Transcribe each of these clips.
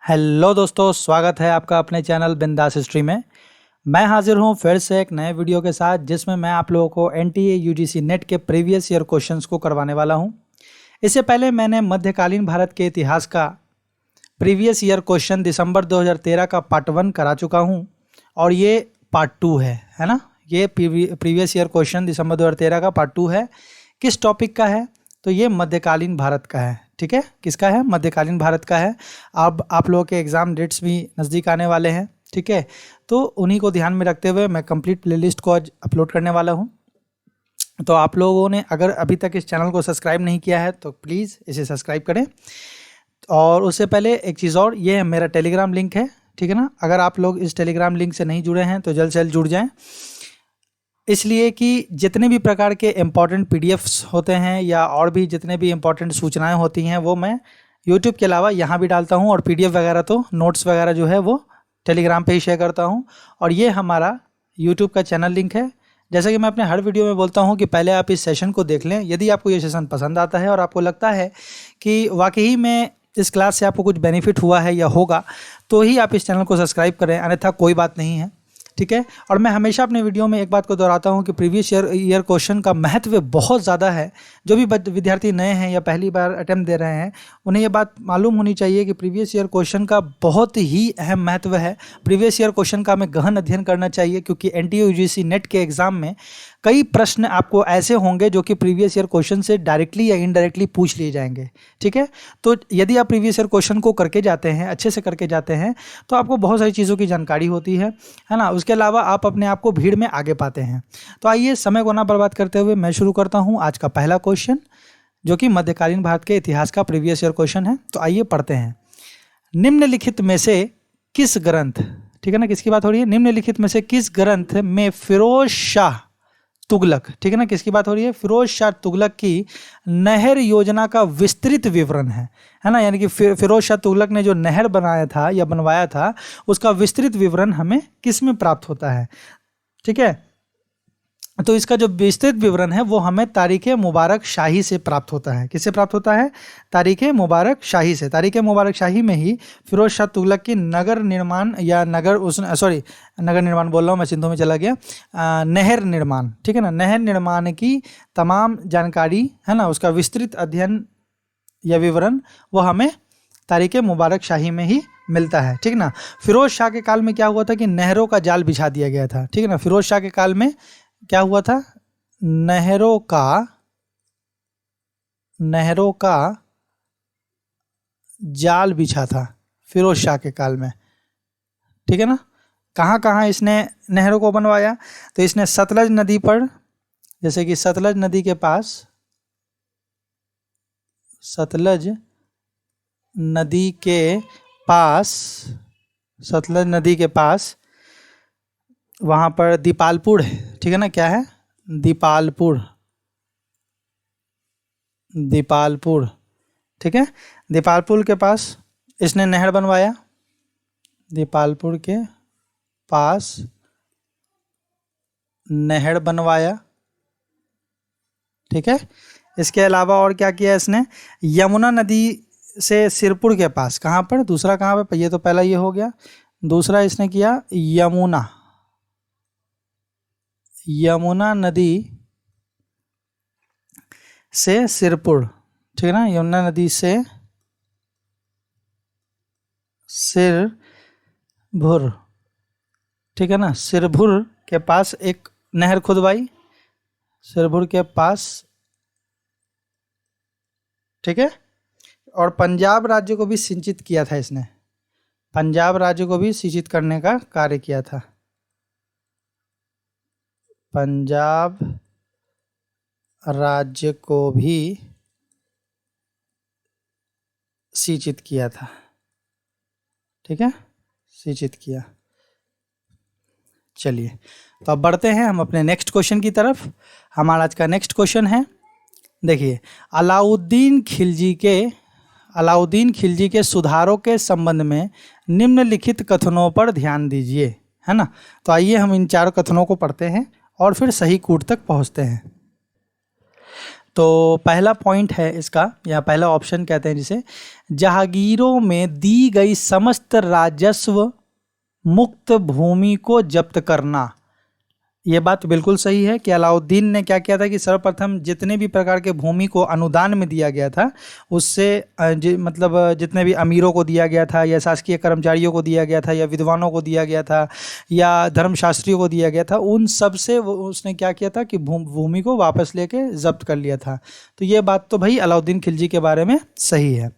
Hello दोस्तों, स्वागत है आपका अपने चैनल बिंदास हिस्ट्री में। मैं हाजिर हूं फिर से एक नए वीडियो के साथ जिसमें मैं आप लोगों को एनटीए यूजीसी नेट के प्रीवियस ईयर क्वेश्चंस को करवाने वाला हूं। इससे पहले मैंने मध्यकालीन भारत के इतिहास का प्रीवियस ईयर क्वेश्चन दिसंबर 2013 का पार्ट 1 करा चुका हूं और ये पार्ट 2 है ना। ये प्रीवियस ईयर क्वेश्चन दिसंबर 2013 का पार्ट 2 है। किस टॉपिक का है? तो ये मध्यकालीन भारत का है। ठीक है, किसका है? मध्यकालीन भारत का है। अब आप लोगों के एग्ज़ाम डेट्स भी नज़दीक आने वाले हैं। ठीक है, तो उन्हीं को ध्यान में रखते हुए मैं कंप्लीट प्लेलिस्ट को आज अपलोड करने वाला हूं। तो आप लोगों ने अगर अभी तक इस चैनल को सब्सक्राइब नहीं किया है तो प्लीज़ इसे सब्सक्राइब करें। और उससे पहले एक चीज़ और, ये है मेरा टेलीग्राम लिंक है। ठीक है ना, अगर आप लोग इस टेलीग्राम लिंक से नहीं जुड़े हैं तो जल्द से जल्द जुड़ जाएँ, इसलिए कि जितने भी प्रकार के इम्पॉर्टेंट पीडीएफ्स होते हैं या और भी जितने भी इम्पॉर्टेंट सूचनाएं होती हैं वो मैं यूट्यूब के अलावा यहाँ भी डालता हूँ, और पीडीएफ वगैरह तो नोट्स वगैरह जो है वो टेलीग्राम पे ही शेयर करता हूँ। और ये हमारा यूट्यूब का चैनल लिंक है। जैसा कि मैं अपने हर वीडियो में बोलता हूँ कि पहले आप इस सेशन को देख लें। यदि आपको ये सेशन पसंद आता है और आपको लगता है कि वाकई में इस क्लास से आपको कुछ बेनिफिट हुआ है या होगा, तो ही आप इस चैनल को सब्सक्राइब करें, अन्यथा कोई बात नहीं है। ठीक है, और मैं हमेशा अपने वीडियो में एक बात को दोहराता हूं कि प्रीवियस ईयर क्वेश्चन का महत्व बहुत ज़्यादा है। जो भी विद्यार्थी नए हैं या पहली बार अटेम्प्ट दे रहे हैं, उन्हें ये बात मालूम होनी चाहिए कि प्रीवियस ईयर क्वेश्चन का बहुत ही अहम महत्व है। प्रीवियस ईयर क्वेश्चन का हमें गहन अध्ययन करना चाहिए, क्योंकि एनटीए यूजीसी नेट के एग्ज़ाम में कई प्रश्न आपको ऐसे होंगे जो कि प्रीवियस ईयर क्वेश्चन से डायरेक्टली या इनडायरेक्टली पूछ लिए जाएंगे। ठीक है, तो यदि आप प्रीवियस ईयर क्वेश्चन को करके जाते हैं, अच्छे से करके जाते हैं, तो आपको बहुत सारी चीज़ों की जानकारी होती है ना। उसके अलावा आप अपने आप को भीड़ में आगे पाते हैं। तो आइए समय को ना बर्बाद करते हुए मैं शुरू करता हूँ आज का पहला क्वेश्चन, जो कि मध्यकालीन भारत के इतिहास का प्रीवियस ईयर क्वेश्चन है। तो आइए पढ़ते हैं। निम्नलिखित में से किस ग्रंथ, ठीक है ना, किसकी बात हो रही है? निम्नलिखित में से किस ग्रंथ में फिरोज शाह तुगलक, ठीक है ना, किसकी बात हो रही है? फिरोज शाह तुगलक की नहर योजना का विस्तृत विवरण है ना। यानी कि फिरोज शाह तुगलक ने जो नहर बनाया था या बनवाया था, उसका विस्तृत विवरण हमें किस में प्राप्त होता है? ठीक है, तो इसका जो विस्तृत विवरण है वो हमें तारीख मुबारक शाही से प्राप्त होता है। किससे प्राप्त होता है? तारीख मुबारक शाही से। तारीख मुबारक शाही में ही फिरोज शाह तुगलक की नगर निर्माण या नगर निर्माण बोल रहा हूँ मैं, सिंधु में चला गया, नहर निर्माण, ठीक है ना, नहर निर्माण की तमाम जानकारी है ना, उसका विस्तृत अध्ययन या विवरण वो हमें तारीख मुबारक शाही में ही मिलता है। ठीक ना, फिरोज शाह के काल में क्या हुआ था कि नहरों का जाल बिछा दिया गया था। ठीक है ना, फिरोज शाह के काल में क्या हुआ था? नहरों का जाल बिछा था फिरोज शाह के काल में। ठीक है ना, कहाँ कहाँ इसने नहरों को बनवाया? तो इसने सतलज नदी पर, जैसे कि सतलज नदी के पास वहाँ पर दीपालपुर है। ठीक है ना, क्या है? दीपालपुर। ठीक है, दीपालपुर के पास इसने नहर बनवाया। दीपालपुर के पास नहर बनवाया। ठीक है, इसके अलावा और क्या किया इसने? यमुना नदी से सिरपुर के पास, कहाँ पर? दूसरा कहाँ पर? ये तो पहला ये हो गया। दूसरा इसने किया यमुना नदी से सिरपुर। ठीक है ना, यमुना नदी से सिरभुर। ठीक है ना, सिरभुर के पास एक नहर खुदवाई, सिरभुर के पास। ठीक है, और पंजाब राज्य को भी सिंचित किया था इसने। पंजाब राज्य को भी सिंचित करने का कार्य किया था। पंजाब राज्य को भी सिंचित किया था। ठीक है, सिंचित किया। चलिए, तो अब बढ़ते हैं हम अपने नेक्स्ट क्वेश्चन की तरफ। हमारा आज का नेक्स्ट क्वेश्चन है, देखिए, अलाउद्दीन खिलजी के सुधारों के संबंध में निम्नलिखित कथनों पर ध्यान दीजिए, है ना। तो आइए हम इन चार कथनों को पढ़ते हैं और फिर सही कूट तक पहुंचते हैं। तो पहला पॉइंट है इसका, या पहला ऑप्शन कहते हैं जिसे, जहागीरों में दी गई समस्त राजस्व मुक्त भूमि को जब्त करना। ये बात बिल्कुल सही है कि अलाउद्दीन ने क्या किया था कि सर्वप्रथम जितने भी प्रकार के भूमि को अनुदान में दिया गया था उससे मतलब जितने भी अमीरों को दिया गया था, या शासकीय कर्मचारियों को दिया गया था, या विद्वानों को दिया गया था, या धर्मशास्त्रियों को दिया गया था, उन सब से उसने क्या किया था कि भूमि को वापस लेके जब्त कर लिया था। तो ये बात तो भाई अलाउद्दीन खिलजी के बारे में सही है।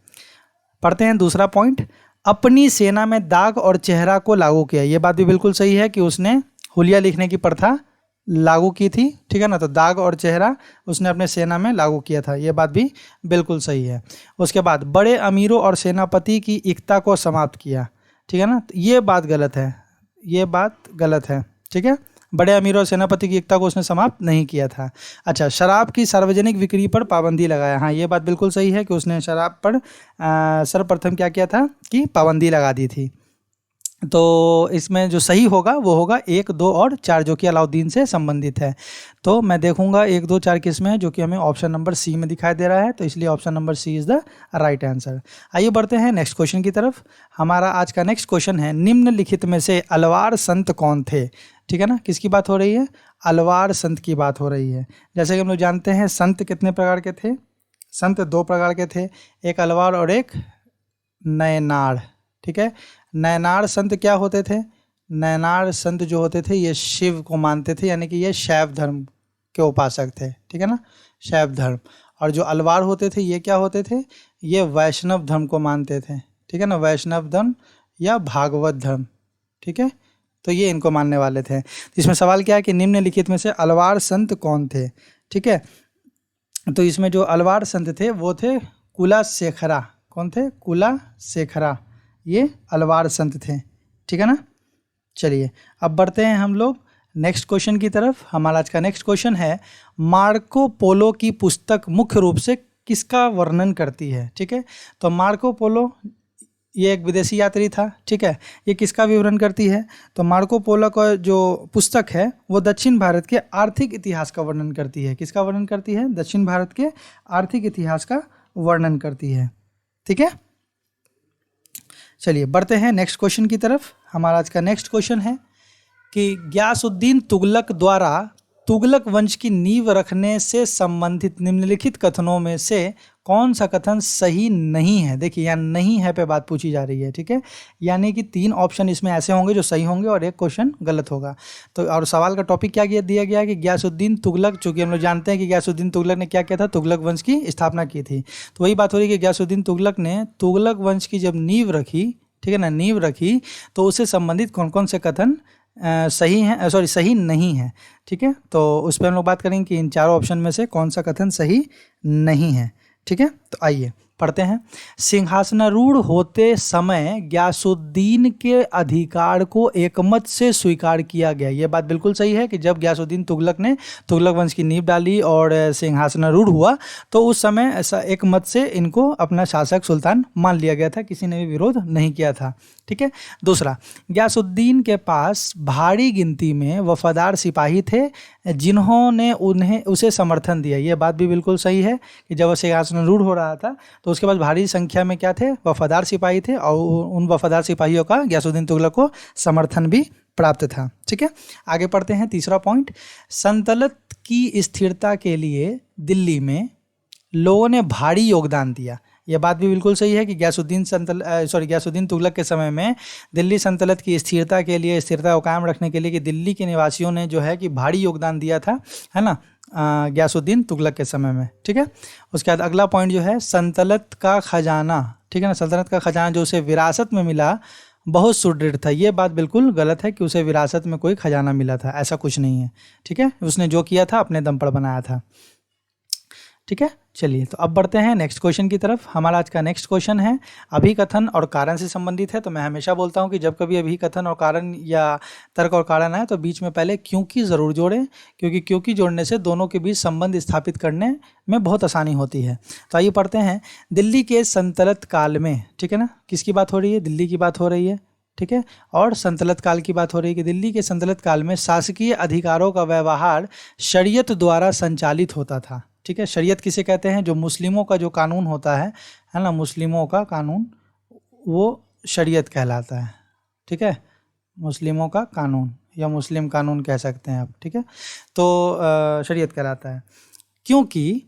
पढ़ते हैं दूसरा पॉइंट, अपनी सेना में दाग और चेहरा को लागू किया। ये बात भी बिल्कुल सही है कि उसने हुलिया लिखने की प्रथा लागू की थी, ठीक है ना। तो दाग और चेहरा उसने अपने सेना में लागू किया था, ये बात भी बिल्कुल सही है। उसके बाद बड़े अमीरों और सेनापति की एकता को समाप्त किया, ठीक है ना। ये बात गलत है, ये बात गलत है, ठीक है। बड़े अमीरों और सेनापति की एकता को उसने समाप्त नहीं किया था। अच्छा, शराब की सार्वजनिक बिक्री पर पाबंदी लगाया। हाँ, ये बात बिल्कुल सही है कि उसने शराब पर सर्वप्रथम क्या किया था कि पाबंदी लगा दी थी। तो इसमें जो सही होगा वो होगा 1, 2 और 4, जो कि अलाउद्दीन से संबंधित है। तो मैं देखूंगा 1, 2, 4 किस में है, जो कि हमें ऑप्शन नंबर सी में दिखाई दे रहा है, तो इसलिए option number C is the right answer. आइए बढ़ते हैं नेक्स्ट क्वेश्चन की तरफ। हमारा आज का नेक्स्ट क्वेश्चन है, निम्नलिखित में से अलवार संत कौन थे? ठीक है ना, किसकी बात हो रही है? अलवार संत की बात हो रही है। जैसे कि हम लोग जानते हैं संत कितने प्रकार के थे? संत 2 प्रकार के थे, एक अलवार और एक नयनार, ठीक है। नयनार संत क्या होते थे? नयनार संत जो होते थे ये शिव को मानते थे, यानी कि ये शैव धर्म के उपासक थे, ठीक है ना, शैव धर्म। और जो अलवार होते थे ये क्या होते थे? ये वैष्णव धर्म को मानते थे, ठीक है ना, वैष्णव धर्म या भागवत धर्म, ठीक है। तो ये इनको मानने वाले थे। इसमें सवाल क्या है कि निम्नलिखित में से अलवार संत कौन थे? ठीक है, तो इसमें जो अलवार संत थे वो थे कुलाशेखरा। कौन थे? कुलाशेखरा, ये अलवार संत थे, ठीक है ना। चलिए अब बढ़ते हैं हम लोग नेक्स्ट क्वेश्चन की तरफ। हमारा आज का नेक्स्ट क्वेश्चन है, मार्को पोलो की पुस्तक मुख्य रूप से किसका वर्णन करती है? ठीक है, तो मार्को पोलो ये एक विदेशी यात्री था, ठीक है। ये किसका विवरण करती है? तो मार्को पोलो का जो पुस्तक है वो दक्षिण भारत के आर्थिक इतिहास का वर्णन करती है। किसका वर्णन करती है? दक्षिण भारत के आर्थिक इतिहास का वर्णन करती है, ठीक है। चलिए बढ़ते हैं नेक्स्ट क्वेश्चन की तरफ। हमारा आज का नेक्स्ट क्वेश्चन है कि गयासुद्दीन तुगलक द्वारा तुगलक वंश की नींव रखने से संबंधित निम्नलिखित कथनों में से कौन सा कथन सही नहीं है? देखिए यहाँ नहीं है पे बात पूछी जा रही है, ठीक है। यानी कि 3 ऑप्शन इसमें ऐसे होंगे जो सही होंगे और 1 क्वेश्चन गलत होगा। तो और सवाल का टॉपिक क्या दिया गया है कि गयासुद्दीन तुगलक, चूँकि हम लोग जानते हैं कि गयासुद्दीन तुगलक ने क्या किया था? तुगलक वंश की स्थापना की थी। तो वही बात हो रही है कि गयासुद्दीन तुगलक ने तुगलक वंश की जब नींव रखी, ठीक है ना, नींव रखी, तो उससे संबंधित कौन कौन से कथन सही हैं, सही नहीं है, ठीक है। तो उस पर हम लोग बात करेंगे कि इन चारों ऑप्शन में से कौन सा कथन सही नहीं है, ठीक है। तो आइए पढ़ते हैं। सिंहासनारूढ़ होते समय गयासुद्दीन के अधिकार को एकमत से स्वीकार किया गया। ये बात बिल्कुल सही है कि जब गयासुद्दीन तुगलक ने तुगलक वंश की नींव डाली और सिंहासनारूढ़ हुआ तो उस समय ऐसा एकमत से इनको अपना शासक सुल्तान मान लिया गया था, किसी ने भी विरोध नहीं किया था, ठीक है। दूसरा, गयासुद्दीन के पास भारी गिनती में वफादार सिपाही थे जिन्होंने उसे समर्थन दिया। ये बात भी बिल्कुल सही है कि जब सिंहासनारूढ़ हो रहा था तो उसके पास भारी संख्या में क्या थे? वफादार सिपाही थे, और उन वफादार सिपाहियों का गयासुद्दीन तुगलक को समर्थन भी प्राप्त था, ठीक है। आगे पढ़ते हैं तीसरा पॉइंट, सल्तनत की स्थिरता के लिए दिल्ली में लोगों ने भारी योगदान दिया। यह बात भी बिल्कुल सही है कि गयासुद्दीन तुगलक के समय में दिल्ली सल्तनत की स्थिरता के लिए, स्थिरता को कायम रखने के लिए कि दिल्ली के निवासियों ने जो है कि भारी योगदान दिया था, है ना, गयासुद्दीन तुगलक के समय में, ठीक है। उसके बाद अगला पॉइंट जो है, सल्तनत का खजाना, ठीक है ना, सल्तनत का खजाना जो उसे विरासत में मिला बहुत सुदृढ़ था। ये बात बिल्कुल गलत है कि उसे विरासत में कोई खजाना मिला था, ऐसा कुछ नहीं है, ठीक है। उसने जो किया था अपने दम पर बनाया था, ठीक है। चलिए तो अब बढ़ते हैं नेक्स्ट क्वेश्चन की तरफ। हमारा आज का नेक्स्ट क्वेश्चन है, अभिकथन और कारण से संबंधित है। तो मैं हमेशा बोलता हूं कि जब कभी अभिकथन और कारण या तर्क और कारण आए तो बीच में पहले क्योंकि ज़रूर जोड़ें, क्योंकि क्योंकि जोड़ने से दोनों के बीच संबंध स्थापित करने में बहुत आसानी होती है। तो आइए पढ़ते हैं, दिल्ली के सल्तनत काल में, ठीक है ना, किसकी बात हो रही है? दिल्ली की बात हो रही है, ठीक है। और सल्तनत काल की बात हो रही है कि दिल्ली के सल्तनत काल में शासकीय अधिकारों का व्यवहार शरीयत द्वारा संचालित होता था, ठीक है। शरीयत किसे कहते हैं? जो मुस्लिमों का जो कानून होता है ना, मुस्लिमों का कानून वो शरीयत कहलाता है, ठीक है। मुस्लिमों का कानून या मुस्लिम कानून कह सकते हैं आप, ठीक है। तो शरीयत कहलाता है क्योंकि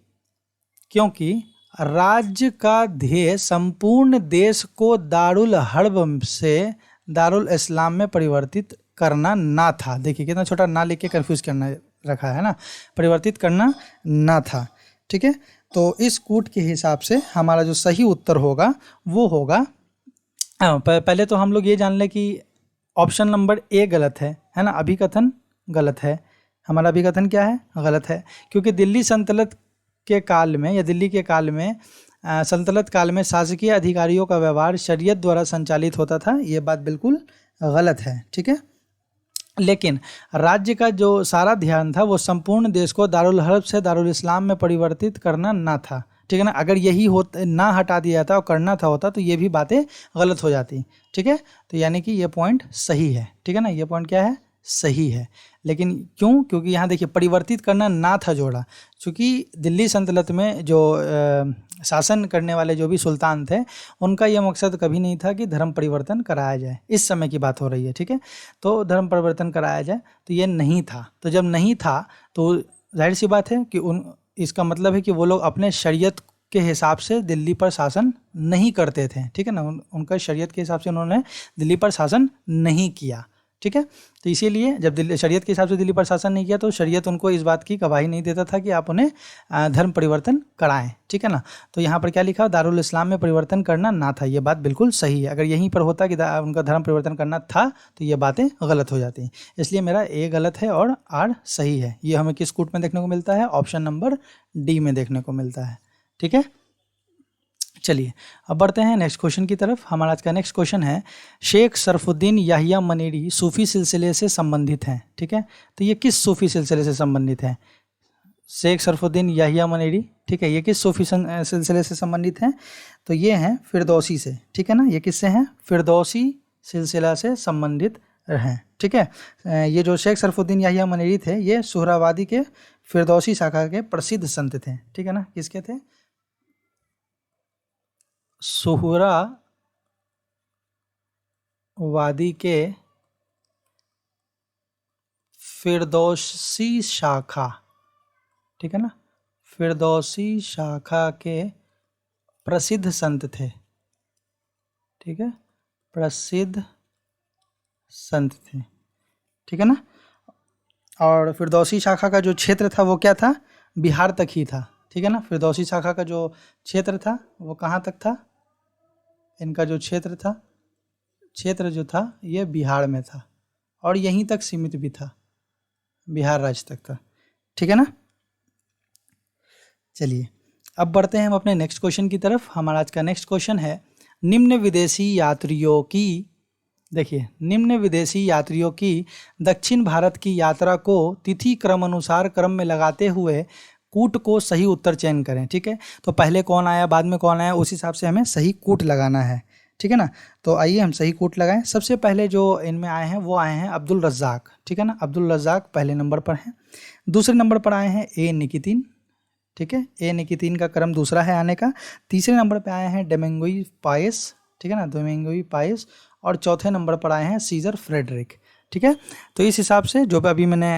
राज्य का ध्येय संपूर्ण देश को दारुल हर्ब से दारुल इस्लाम में परिवर्तित करना ना था। देखिए कितना छोटा ना लिख के कन्फ्यूज करना रखा है ना, परिवर्तित करना ना था, ठीक है। तो इस कूट के हिसाब से हमारा जो सही उत्तर होगा वो होगा, पहले तो हम लोग ये जान लें कि ऑप्शन नंबर ए गलत है ना, अभिकथन गलत है। हमारा अभिकथन क्या है? गलत है, क्योंकि दिल्ली सल्तनत के काल में या दिल्ली के काल में सल्तनत काल में शासकीय अधिकारियों का व्यवहार शरीयत द्वारा संचालित होता था। ये बात बिल्कुल गलत है, ठीक है। लेकिन राज्य का जो सारा ध्यान था वो संपूर्ण देश को दारुल हर्ब से दारुल इस्लाम में परिवर्तित करना ना था, ठीक है ना। अगर यही ना हटा दिया जाता और करना था होता तो ये भी बातें गलत हो जाती, ठीक है। तो यानी कि ये पॉइंट सही है, ठीक है ना, ये पॉइंट क्या है? सही है। लेकिन क्यों? क्योंकि यहाँ देखिए परिवर्तित करना ना था जोड़ा, क्योंकि दिल्ली सल्तनत में जो शासन करने वाले जो भी सुल्तान थे उनका यह मकसद कभी नहीं था कि धर्म परिवर्तन कराया जाए। इस समय की बात हो रही है, ठीक है। तो धर्म परिवर्तन कराया जाए तो ये नहीं था। तो जब नहीं था तो जाहिर सी बात है कि इसका मतलब है कि वो लोग अपने शरीयत के हिसाब से दिल्ली पर शासन नहीं करते थे, ठीक है ना। उनका शरीयत के हिसाब से उन्होंने दिल्ली पर शासन नहीं किया, ठीक है। तो इसीलिए जब दिल्ली शरीयत के हिसाब से दिल्ली पर शासन नहीं किया तो शरीयत उनको इस बात की गवाही नहीं देता था कि आप उन्हें धर्म परिवर्तन कराएं, ठीक है ना। तो यहाँ पर क्या लिखा? दारुल इस्लाम में परिवर्तन करना ना था। ये बात बिल्कुल सही है। अगर यहीं पर होता कि उनका धर्म परिवर्तन करना था तो ये बातें गलत हो जाती। इसलिए मेरा ए गलत है और आर सही है। ये हमें किस कूट में देखने को मिलता है? ऑप्शन नंबर डी में देखने को मिलता है, ठीक है। चलिए अब बढ़ते हैं नेक्स्ट क्वेश्चन की तरफ। हमारा आज का नेक्स्ट क्वेश्चन है, शेख सरफुद्दीन याहिया मनेरी सूफ़ी सिलसिले से संबंधित हैं, ठीक है। तो ये किस सूफ़ी सिलसिले से संबंधित हैं? शेख सरफुद्दीन याहिया मनेरी, ठीक है, ये किस सूफ़ी सिलसिले से संबंधित हैं? तो ये हैं फिरदौसी से, ठीक है ना। ये किससे हैं? फिरदौसी सिलसिला से संबंधित हैं, ठीक है। ये जो शेख सरफुद्दीन याहिया मनेरी थे ये सुहरावादी के फिरदौसी शाखा के प्रसिद्ध संत थे, ठीक है ना। किसके थे? सुहरावादी के फिरदौसी शाखा, ठीक है ना, फिरदौसी शाखा के प्रसिद्ध संत थे, ठीक है, प्रसिद्ध संत थे, ठीक है ना। और फिरदौसी शाखा का जो क्षेत्र था वो क्या था? बिहार तक ही था, ठीक है ना। फिरदौसी शाखा का जो क्षेत्र था वो कहाँ तक था? इनका जो क्षेत्र जो था ये बिहार में था और यहीं तक सीमित भी था, बिहार राज्य तक था, ठीक है ना। चलिए अब बढ़ते हैं हम अपने नेक्स्ट क्वेश्चन की तरफ। हमारा आज का नेक्स्ट क्वेश्चन है, निम्न विदेशी यात्रियों की, देखिए, निम्न विदेशी यात्रियों की दक्षिण भारत की यात्रा को तिथि क्रम अनुसार क्रम में लगाते हुए कूट को सही उत्तर चयन करें, ठीक है। तो पहले कौन आया बाद में कौन आया उस हिसाब से हमें सही कूट लगाना है, ठीक है ना। तो आइए हम सही कूट लगाएं। सबसे पहले जो इनमें आए हैं वो आए हैं अब्दुल रज़्ज़ाक, ठीक है ना। अब्दुल रज़्ज़ाक पहले नंबर पर हैं। दूसरे नंबर पर आए हैं ए निकितीन, ठीक है, ए निकितीन का क्रम दूसरा है आने का। तीसरे नंबर पर आए हैं डोमिंगोई पायस, ठीक है ना, डोमिंगोई पायस। और चौथे नंबर पर आए हैं सीजर फ्रेडरिक, ठीक है। तो इस हिसाब से जो भी अभी मैंने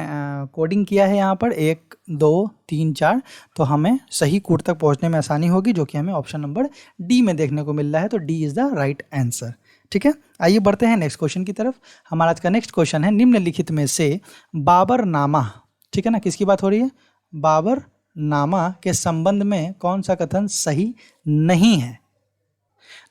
कोडिंग किया है यहाँ पर 1 2 3 4, तो हमें सही कूट तक पहुँचने में आसानी होगी, जो कि हमें ऑप्शन नंबर डी में देखने को मिल रहा है। तो D is the right answer, ठीक है। आइए बढ़ते हैं नेक्स्ट क्वेश्चन की तरफ। हमारा आज का नेक्स्ट क्वेश्चन है, निम्नलिखित में से बाबर नामा, ठीक है ना, किसकी बात हो रही है? बाबर नामा के संबंध में कौन सा कथन सही नहीं है?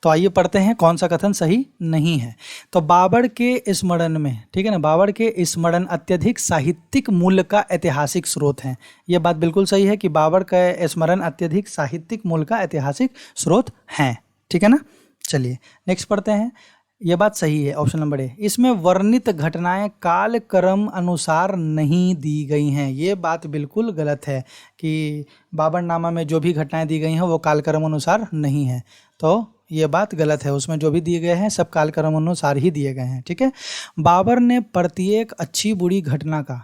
तो आइए पढ़ते हैं कौन सा कथन सही नहीं है। तो बाबर के स्मरण में, ठीक है ना, बाबर के स्मरण अत्यधिक साहित्यिक मूल्य का ऐतिहासिक स्रोत है। यह बात बिल्कुल सही है कि बाबर का स्मरण अत्यधिक साहित्यिक मूल्य का ऐतिहासिक स्रोत है, ठीक है ना। चलिए नेक्स्ट पढ़ते हैं। यह बात सही है, ऑप्शन नंबर ए। इसमें वर्णित घटनाएं काल क्रम अनुसार नहीं दी गई हैं। ये बात बिल्कुल गलत है कि बाबरनामा में जो भी घटनाएं दी गई हैं वो काल क्रम अनुसार नहीं है। तो ये बात गलत है, उसमें जो भी दिए गए हैं सब काल क्रम अनुसार ही दिए गए हैं, ठीक है। बाबर ने प्रत्येक अच्छी बुरी घटना का,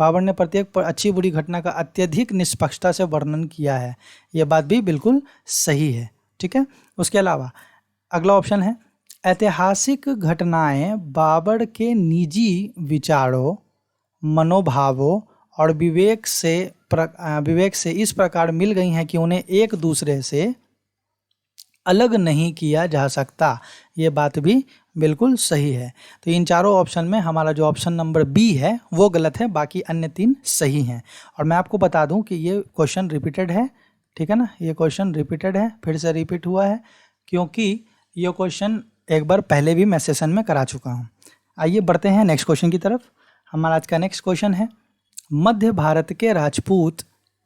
बाबर ने प्रत्येक अच्छी बुरी घटना का अत्यधिक निष्पक्षता से वर्णन किया है। ये बात भी बिल्कुल सही है। ठीक है, उसके अलावा अगला ऑप्शन है ऐतिहासिक घटनाएं बाबर के निजी विचारों, मनोभावों और विवेक से इस प्रकार मिल गई हैं कि उन्हें एक दूसरे से अलग नहीं किया जा सकता। ये बात भी बिल्कुल सही है। तो इन चारों ऑप्शन में हमारा जो ऑप्शन नंबर बी है वो गलत है, बाकी अन्य 3 सही हैं। और मैं आपको बता दूं कि ये क्वेश्चन रिपीटेड है, ठीक है ना, ये क्वेश्चन रिपीटेड है, फिर से रिपीट हुआ है क्योंकि ये क्वेश्चन एक बार पहले भी मैं सेशन में करा चुका हूँ। आइए बढ़ते हैं नेक्स्ट क्वेश्चन की तरफ। हमारा आज का नेक्स्ट क्वेश्चन है मध्य भारत के राजपूत,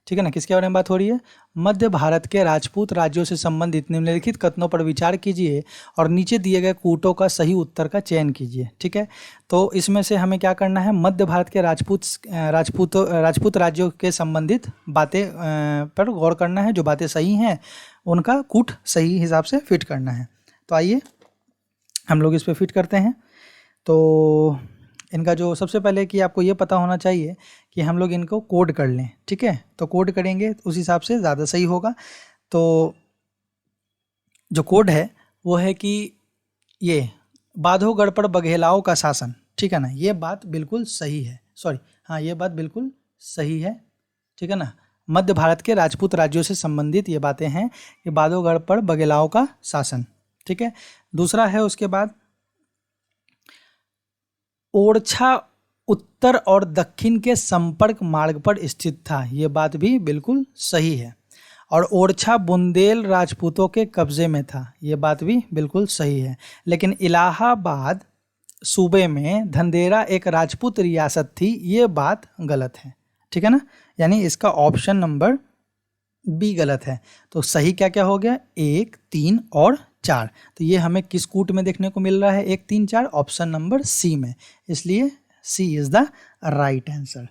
ठीक है ना, किसके बारे में बात हो रही है, मध्य भारत के राजपूत राज्यों से संबंधित निम्नलिखित कथनों पर विचार कीजिए और नीचे दिए गए कूटों का सही उत्तर का चयन कीजिए। ठीक है, तो इसमें से हमें क्या करना है, मध्य भारत के राजपूत राज्यों के संबंधित बातें पर गौर करना है। जो बातें सही हैं उनका कूट सही हिसाब से फिट करना है। तो आइए हम लोग इस पर फिट करते हैं। तो इनका जो सबसे पहले कि आपको ये पता होना चाहिए कि हम लोग इनको कोड कर लें। ठीक है, तो कोड करेंगे उस हिसाब से ज़्यादा सही होगा। तो जो कोड है वो है कि ये बांधवगढ़ पर बघेलाओं का शासन, ठीक है ना, ये बात बिल्कुल सही है। सॉरी, हाँ, ये बात बिल्कुल सही है। ठीक है ना, मध्य भारत के राजपूत राज्यों से संबंधित ये बातें हैं कि बांधवगढ़ पर बघेलाओं का शासन। ठीक है, दूसरा है उसके बाद ओरछा उत्तर और दक्षिण के संपर्क मार्ग पर स्थित था। ये बात भी बिल्कुल सही है। और ओरछा बुंदेल राजपूतों के कब्जे में था। ये बात भी बिल्कुल सही है। लेकिन इलाहाबाद सूबे में धंधेरा एक राजपूत रियासत थी। ये बात गलत है। ठीक है ना, यानी इसका ऑप्शन नंबर बी गलत है। तो सही क्या क्या हो गया, 1, 3 और 4। तो ये हमें किस कूट में देखने को मिल रहा है, 1, 3, 4, ऑप्शन नंबर सी में। इसलिए सी इज़ द राइट आंसर।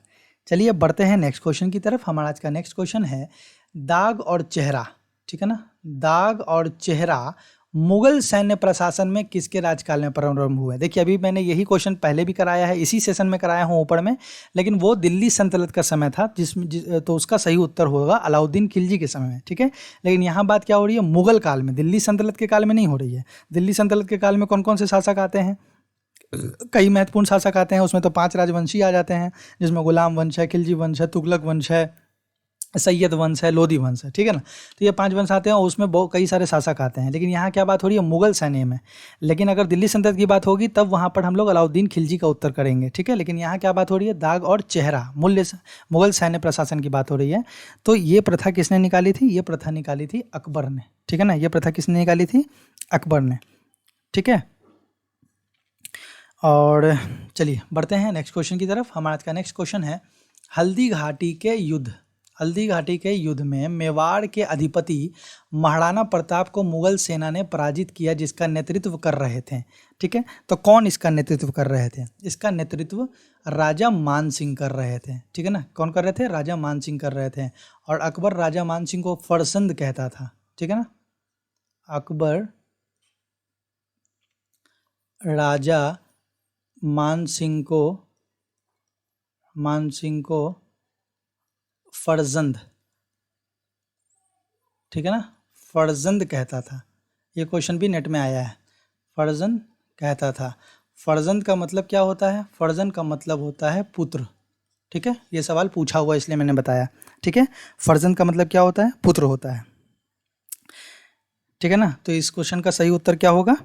चलिए बढ़ते हैं नेक्स्ट क्वेश्चन की तरफ। हमारा आज का नेक्स्ट क्वेश्चन है दाग और चेहरा। ठीक है ना, दाग और चेहरा मुगल सैन्य प्रशासन में किसके राजकाल में प्रारंभ हुए। देखिए अभी मैंने यही क्वेश्चन पहले भी कराया है, इसी सेशन में कराया हूँ ऊपर में, लेकिन वो दिल्ली सल्तनत का समय था तो उसका सही उत्तर होगा अलाउद्दीन खिलजी के समय में। ठीक है, लेकिन यहाँ बात क्या हो रही है, मुगल काल में, दिल्ली सल्तनत के काल में नहीं हो रही है। दिल्ली सल्तनत के काल में कौन कौन से शासक आते हैं, कई महत्वपूर्ण शासक आते हैं। उसमें तो 5 राजवंशी आ जाते हैं, जिसमें गुलाम वंश है, खिलजी वंश है, तुगलक वंश है, सैयद वंश है, लोधी वंश है। ठीक है ना, तो ये 5 वंश आते हैं और उसमें बहुत कई सारे शासक आते हैं। लेकिन यहाँ क्या बात हो रही है, मुगल सैन्य में। लेकिन अगर दिल्ली सल्तनत की बात होगी तब वहाँ पर हम लोग अलाउद्दीन खिलजी का उत्तर करेंगे। ठीक है, लेकिन यहाँ क्या बात हो रही है, दाग और चेहरा मुगल सैन्य प्रशासन की बात हो रही है। तो ये प्रथा किसने निकाली थी, ये प्रथा निकाली थी अकबर ने। ठीक है ना, ये प्रथा किसने निकाली थी, अकबर ने। ठीक है, और चलिए बढ़ते हैं नेक्स्ट क्वेश्चन की तरफ। हमारा आज का नेक्स्ट क्वेश्चन है हल्दी घाटी के युद्ध में मेवाड़ के अधिपति महाराणा प्रताप को मुगल सेना ने पराजित किया, जिसका नेतृत्व कर रहे थे। ठीक है, तो कौन इसका नेतृत्व कर रहे थे, इसका नेतृत्व राजा मान सिंह कर रहे थे। ठीक है ना, कौन कर रहे थे, राजा मान सिंह कर रहे थे। और अकबर राजा मान सिंह को फरसंद कहता था। ठीक है ना, अकबर राजा मान सिंह को फरजंद, ठीक है ना, फरजंद कहता था। ये क्वेश्चन भी नेट में आया है, फरजंद कहता था। फरजंद का मतलब क्या होता है, फरजंद का मतलब होता है पुत्र। ठीक है, ये सवाल पूछा हुआ इसलिए मैंने बताया। ठीक है, फरजंद का मतलब क्या होता है, पुत्र होता है। ठीक है ना, तो इस क्वेश्चन का सही उत्तर क्या होगा,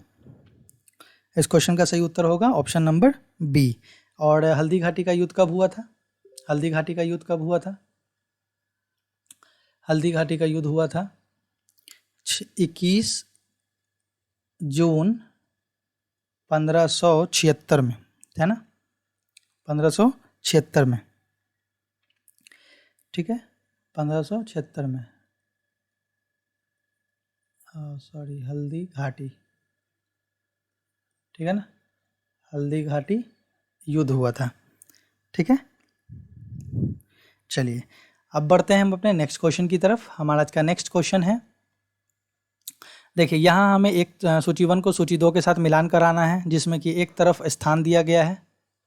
इस क्वेश्चन का सही उत्तर होगा ऑप्शन नंबर बी। और हल्दी घाटी का युद्ध कब हुआ था, हल्दी घाटी का युद्ध कब हुआ था, हल्दी घाटी का युद्ध हुआ था 21 जून 1576 में, है ना, 1576 में। ठीक है, 1576 में, सॉरी, हल्दी घाटी। ठीक है ना, हल्दी घाटी युद्ध हुआ था। ठीक है, चलिए अब बढ़ते हैं हम अपने नेक्स्ट क्वेश्चन की तरफ। हमारा आज का नेक्स्ट क्वेश्चन है, देखिए यहाँ हमें एक सूची 1 को सूची 2 के साथ मिलान कराना है, जिसमें कि एक तरफ स्थान दिया गया है,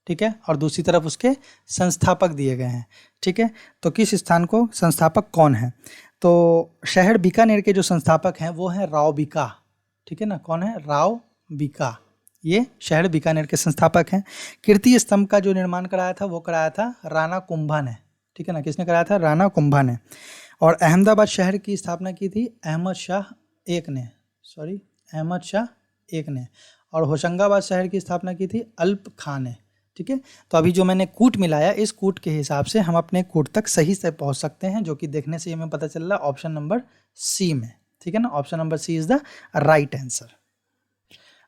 ठीक है, और दूसरी तरफ उसके संस्थापक दिए गए हैं। ठीक है, तो किस स्थान को संस्थापक कौन है? तो शहर बीकानेर के जो संस्थापक हैं वो हैं राव बीका। ठीक है ना, कौन है? राव बीका, ये शहर बीकानेर के संस्थापक हैं। कीर्ति स्तंभ का जो निर्माण कराया था वो कराया था राणा कुंभा ने। ठीक है ना, किसने कराया था? राणा कुंभा ने। और अहमदाबाद शहर की स्थापना की थी अहमद शाह एक ने, अहमद शाह एक ने। और होशंगाबाद शहर की स्थापना की थी अल्प खान ने। ठीक है, तो अभी जो मैंने कूट मिलाया, इस कूट के हिसाब से हम अपने कूट तक सही से पहुंच सकते हैं, जो कि देखने से हमें पता चल रहा है ऑप्शन नंबर सी में। ठीक है ना, option number C is the right answer.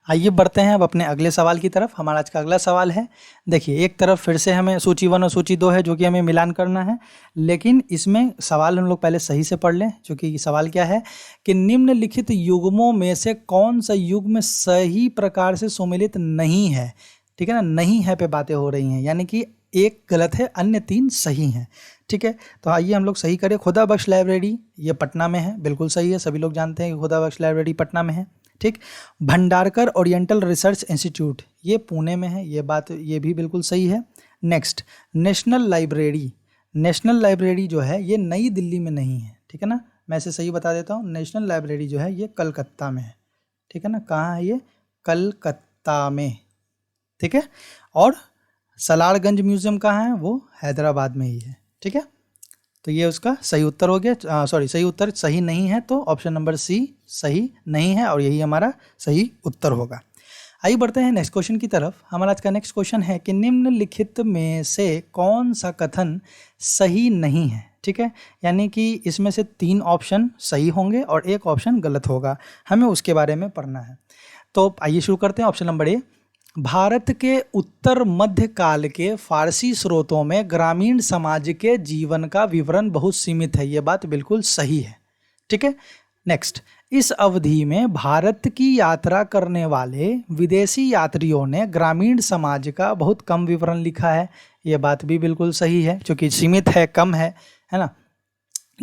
आइए बढ़ते हैं अब अपने अगले सवाल की तरफ। हमारा आज का अगला सवाल है, देखिए एक तरफ फिर से हमें सूची 1 और सूची 2 है जो कि हमें मिलान करना है, लेकिन इसमें सवाल हम लोग पहले सही से पढ़ लें। जो कि सवाल क्या है कि निम्नलिखित युग्मों में से कौन सा युग्म सही प्रकार से सुमेलित नहीं है। ठीक है ना, नहीं है पे बातें हो रही हैं, यानी कि एक गलत है, अन्य 3 सही हैं। ठीक है, तो आइए हम लोग सही करें। खुदा बख्श लाइब्रेरी ये पटना में है, बिल्कुल सही है, सभी लोग जानते हैं कि खुदा बख्श लाइब्रेरी पटना में है। ठीक, भंडारकर ओरिएंटल रिसर्च इंस्टीट्यूट ये पुणे में है, ये भी बिल्कुल सही है। नेक्स्ट, नेशनल लाइब्रेरी जो है ये नई दिल्ली में नहीं है। ठीक है ना, मैं इसे सही बता देता हूँ, नेशनल लाइब्रेरी जो है ये कलकत्ता में है। ठीक है ना, कहाँ है ये? कलकत्ता में। ठीक है, और सलारगंज म्यूजियम कहाँ है? वो हैदराबाद में ही है। ठीक है, तो ये उसका सही उत्तर हो गया। सही उत्तर सही नहीं है, तो ऑप्शन नंबर सी सही नहीं है और यही हमारा सही उत्तर होगा। आइए बढ़ते हैं नेक्स्ट क्वेश्चन की तरफ। हमारा आज का नेक्स्ट क्वेश्चन है कि निम्नलिखित में से कौन सा कथन सही नहीं है। ठीक है, यानी कि इसमें से 3 ऑप्शन सही होंगे और 1 ऑप्शन गलत होगा, हमें उसके बारे में पढ़ना है। तो आइए शुरू करते हैं। ऑप्शन नंबर ए, भारत के उत्तर मध्य काल के फारसी स्रोतों में ग्रामीण समाज के जीवन का विवरण बहुत सीमित है। ये बात बिल्कुल सही है। ठीक है, नेक्स्ट, इस अवधि में भारत की यात्रा करने वाले विदेशी यात्रियों ने ग्रामीण समाज का बहुत कम विवरण लिखा है। ये बात भी बिल्कुल सही है, क्योंकि सीमित है, कम है ना।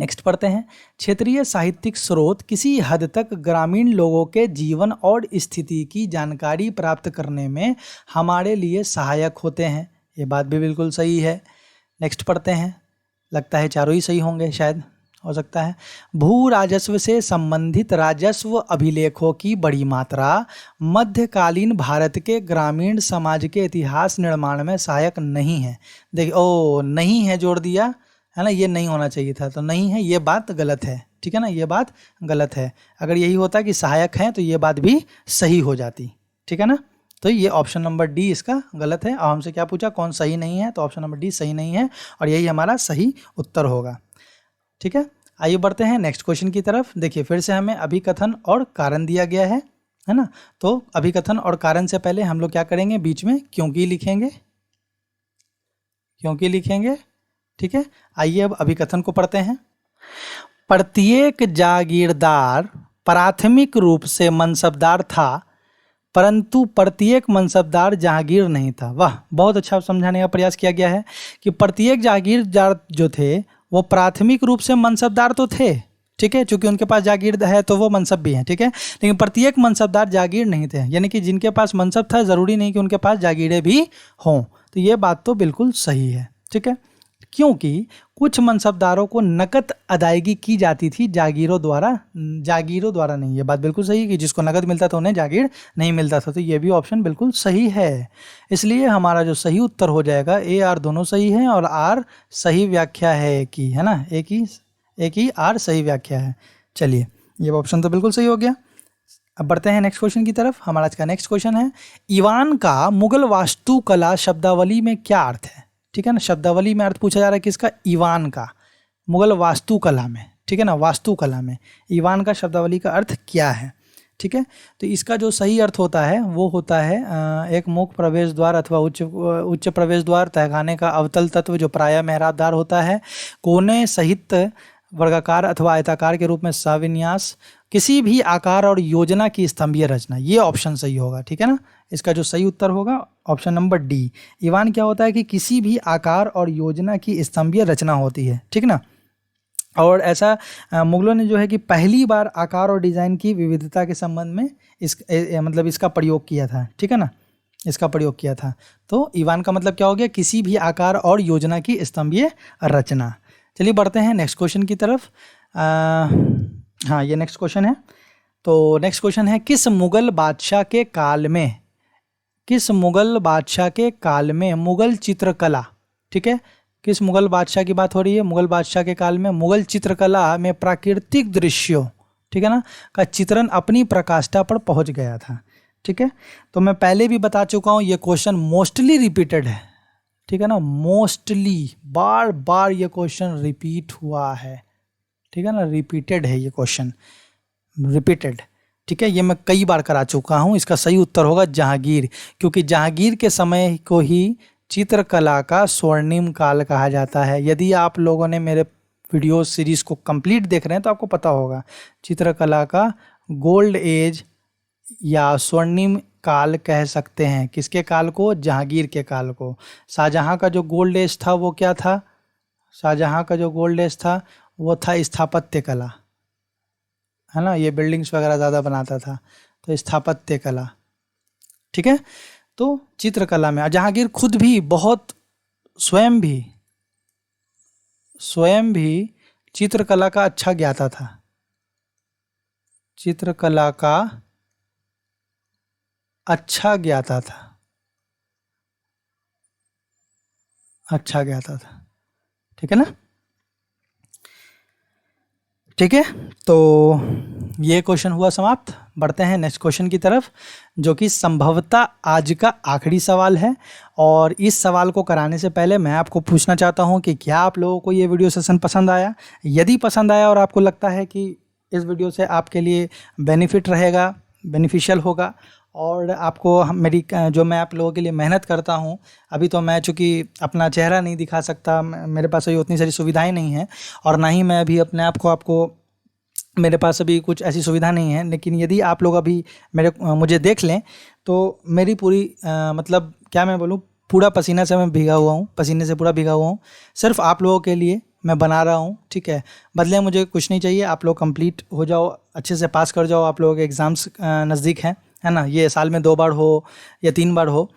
नेक्स्ट पढ़ते हैं, क्षेत्रीय साहित्यिक स्रोत किसी हद तक ग्रामीण लोगों के जीवन और स्थिति की जानकारी प्राप्त करने में हमारे लिए सहायक होते हैं। ये बात भी बिल्कुल सही है। नेक्स्ट पढ़ते हैं, लगता है चारों ही सही होंगे, शायद हो सकता है। भू राजस्व से संबंधित राजस्व अभिलेखों की बड़ी मात्रा मध्यकालीन भारत के ग्रामीण समाज के इतिहास निर्माण में सहायक नहीं है। देखिए, नहीं है जोड़ दिया है ना, ये नहीं होना चाहिए था, तो नहीं है, ये बात गलत है। ठीक है ना, ये बात गलत है। अगर यही होता कि सहायक है तो ये बात भी सही हो जाती। ठीक है ना, तो ये ऑप्शन नंबर डी इसका गलत है। और हमसे क्या पूछा, कौन सही नहीं है, तो ऑप्शन नंबर डी सही नहीं है और यही हमारा सही उत्तर होगा। ठीक है, आइए बढ़ते हैं नेक्स्ट क्वेश्चन की तरफ। देखिए फिर से हमें अभिकथन और कारण दिया गया है ना। तो अभिकथन और कारण से पहले हम लोग क्या करेंगे, बीच में क्योंकि लिखेंगे। ठीक है, आइए अब अभिकथन को पढ़ते हैं। प्रत्येक जागीरदार प्राथमिक रूप से मनसबदार था, परंतु प्रत्येक मनसबदार जहांगीर नहीं था। वाह, बहुत अच्छा समझाने का प्रयास किया गया है कि प्रत्येक जागीरदार जो थे वो प्राथमिक रूप से मनसबदार तो थे। ठीक है, चूंकि उनके पास जागीर है तो वो मनसब भी हैं। ठीक है, लेकिन प्रत्येक मनसबदार जागीर नहीं थे, यानी कि जिनके पास मनसब था ज़रूरी नहीं कि उनके पास जागीरें भी हों। तो ये बात तो बिल्कुल सही है। ठीक है, क्योंकि कुछ मनसबदारों को नकद अदायगी की जाती थी, जागीरों द्वारा नहीं। ये बात बिल्कुल सही है कि जिसको नकद मिलता था उन्हें जागीर नहीं मिलता था। तो ये भी ऑप्शन बिल्कुल सही है। इसलिए हमारा जो सही उत्तर हो जाएगा, ए आर दोनों सही हैं और आर सही व्याख्या है एक ही, है ना, एक ही आर सही व्याख्या है। चलिए, ये ऑप्शन तो बिल्कुल सही हो गया। अब बढ़ते हैं नेक्स्ट क्वेश्चन की तरफ। हमारा आज का नेक्स्ट क्वेश्चन है, ईवान का मुगल वास्तुकला शब्दावली में क्या अर्थ है। ठीक है ना, शब्दावली में अर्थ पूछा जा रहा है किसका, ईवान का, मुगल वास्तुकला में। ठीक है ना, वास्तुकला में ईवान का शब्दावली का अर्थ क्या है। ठीक है, तो इसका जो सही अर्थ होता है वो होता है एक मुख्य प्रवेश द्वार अथवा उच्च प्रवेश द्वार, तहखाने का अवतल तत्व जो प्रायः मेहराबदार होता है, कोने सहित वर्गाकार अथवा आयताकार के रूप में सविन्यास, किसी भी आकार और योजना की स्तंभीय रचना। ये ऑप्शन सही होगा। ठीक है ना, इसका जो सही उत्तर होगा ऑप्शन नंबर डी। ईवान क्या होता है कि किसी भी आकार और योजना की स्तंभीय रचना होती है। ठीक ना, और ऐसा मुगलों ने जो है कि पहली बार आकार और डिज़ाइन की विविधता के संबंध में मतलब इसका प्रयोग किया था। ठीक है ना, इसका प्रयोग किया था। तो ईवान का मतलब क्या हो गया, किसी भी आकार और योजना की स्तंभीय रचना। चलिए बढ़ते हैं नेक्स्ट क्वेश्चन की तरफ। हाँ, ये नेक्स्ट क्वेश्चन है। तो नेक्स्ट क्वेश्चन है, किस मुगल बादशाह के काल में, किस मुगल बादशाह के काल में मुगल चित्रकला, ठीक है, किस मुगल बादशाह की बात हो रही है, मुगल बादशाह के काल में मुगल चित्रकला में प्राकृतिक दृश्यों, ठीक है ना, का चित्रण अपनी प्रकाष्ठा पर पहुंच गया था। ठीक है, तो मैं पहले भी बता चुका हूँ, ये क्वेश्चन मोस्टली रिपीटेड है, ठीक है ना, मोस्टली बार बार ये क्वेश्चन रिपीट हुआ है, ठीक है ना, रिपीटेड है ये क्वेश्चन, रिपीटेड। ठीक है, ये मैं कई बार करा चुका हूँ। इसका सही उत्तर होगा जहांगीर, क्योंकि जहांगीर के समय को ही चित्रकला का स्वर्णिम काल कहा जाता है। यदि आप लोगों ने मेरे वीडियो सीरीज़ को कंप्लीट देख रहे हैं तो आपको पता होगा चित्रकला का गोल्ड एज या स्वर्णिम काल कह सकते हैं। किसके काल को, जहांगीर के काल को। शाहजहां का जो गोल्ड एज था वो क्या था, शाहजहां का जो गोल्ड एज था वो था स्थापत्य कला, है ना, ये बिल्डिंग्स वगैरह ज़्यादा बनाता था, तो स्थापत्य कला। ठीक है, तो चित्रकला में जहांगीर खुद भी बहुत स्वयं भी चित्रकला का अच्छा ज्ञाता था, चित्रकला का अच्छा ज्ञाता था, अच्छा ज्ञाता था। ठीक है ना, ठीक है, तो ये क्वेश्चन हुआ समाप्त। बढ़ते हैं नेक्स्ट क्वेश्चन की तरफ, जो कि संभवतः आज का आखिरी सवाल है। और इस सवाल को कराने से पहले मैं आपको पूछना चाहता हूं कि क्या आप लोगों को ये वीडियो सेशन पसंद आया। यदि पसंद आया और आपको लगता है कि इस वीडियो से आपके लिए बेनिफिट रहेगा, बेनिफिशियल होगा, और आपको मेरी जो मैं आप लोगों के लिए मेहनत करता हूँ, अभी तो मैं चूँकि अपना चेहरा नहीं दिखा सकता, मेरे पास अभी उतनी सारी सुविधाएं नहीं हैं, और ना ही मैं अभी अपने आप को आपको मेरे पास अभी कुछ ऐसी सुविधा नहीं है, लेकिन यदि आप लोग अभी मुझे देख लें तो मेरी पूरी मतलब क्या मैं बोलूँ, पूरा पसीना से मैं भीगा हुआ हूँ, पसीने से पूरा भीगा हुआ हूँ, सिर्फ आप लोगों के लिए मैं बना रहा हूँ। ठीक है, बदले मुझे कुछ नहीं चाहिए, आप लोग कंप्लीट हो जाओ, अच्छे से पास कर जाओ। आप लोगों के एग्ज़ाम्स नज़दीक हैं, है ना, ये साल में 2 बार हो या 3 बार हो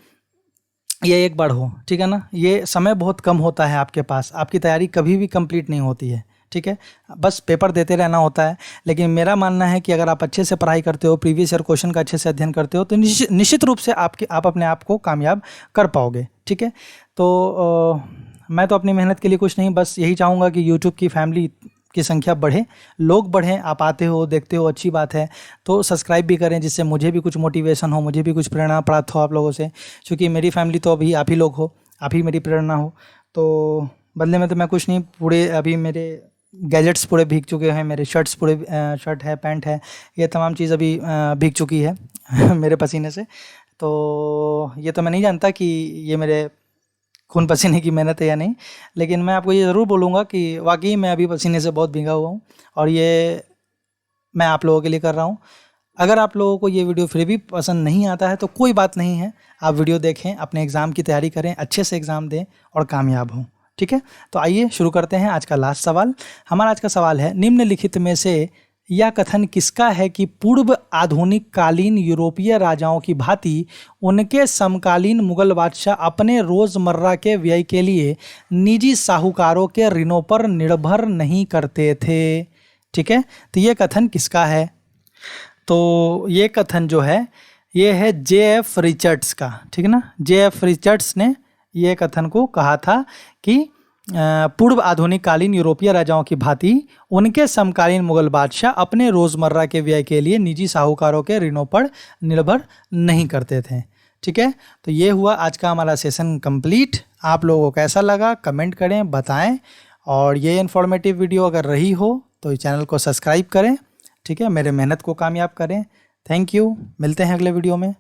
या 1 बार हो, ठीक है ना, ये समय बहुत कम होता है आपके पास, आपकी तैयारी कभी भी कंप्लीट नहीं होती है। ठीक है, बस पेपर देते रहना होता है। लेकिन मेरा मानना है कि अगर आप अच्छे से पढ़ाई करते हो, प्रीवियस ईयर क्वेश्चन का अच्छे से अध्ययन करते हो, तो निश्चित रूप से आप अपने आप को कामयाब कर पाओगे। ठीक है, तो मैं तो अपनी मेहनत के लिए कुछ नहीं, बस यही चाहूँगा कि यूट्यूब की फैमिली की संख्या बढ़े, लोग बढ़ें। आप आते हो, देखते हो, अच्छी बात है, तो सब्सक्राइब भी करें, जिससे मुझे भी कुछ मोटिवेशन हो, मुझे भी कुछ प्रेरणा प्राप्त हो आप लोगों से, क्योंकि मेरी फैमिली तो अभी आप ही लोग हो, आप ही मेरी प्रेरणा हो। तो बदले में तो मैं कुछ नहीं, पूरे अभी मेरे गैजेट्स पूरे भीग चुके हैं, मेरे शर्ट्स पूरे शर्ट है, पैंट है, ये तमाम चीज़ अभी भीग चुकी है मेरे पसीने से। तो ये तो मैं नहीं जानता कि ये मेरे खून पसीने की मेहनत है या नहीं, लेकिन मैं आपको ये ज़रूर बोलूँगा कि वाकई मैं अभी पसीने से बहुत भीगा हुआ हूँ, और ये मैं आप लोगों के लिए कर रहा हूँ। अगर आप लोगों को ये वीडियो फिर भी पसंद नहीं आता है तो कोई बात नहीं है, आप वीडियो देखें, अपने एग्ज़ाम की तैयारी करें, अच्छे से एग्ज़ाम दें और कामयाब हों। ठीक है, तो आइए शुरू करते हैं आज का लास्ट सवाल। हमारा आज का सवाल है, निम्नलिखित में से यह कथन किसका है कि पूर्व आधुनिक कालीन यूरोपीय राजाओं की भांति उनके समकालीन मुगल बादशाह अपने रोज़मर्रा के व्यय के लिए निजी साहूकारों के ऋणों पर निर्भर नहीं करते थे। ठीक है, तो ये कथन किसका है? तो ये कथन जो है ये है J.F. रिचर्ड्स का। ठीक है ना, J.F. रिचर्ड्स ने ये कथन को कहा था कि पूर्व आधुनिक कालीन यूरोपीय राजाओं की भांति उनके समकालीन मुगल बादशाह अपने रोज़मर्रा के व्यय के लिए निजी साहूकारों के ऋणों पर निर्भर नहीं करते थे। ठीक है, तो ये हुआ आज का हमारा सेशन कंप्लीट। आप लोगों को कैसा लगा कमेंट करें, बताएं, और ये इन्फॉर्मेटिव वीडियो अगर रही हो तो इस चैनल को सब्सक्राइब करें। ठीक है, मेरे मेहनत को कामयाब करें। थैंक यू, मिलते हैं अगले वीडियो में।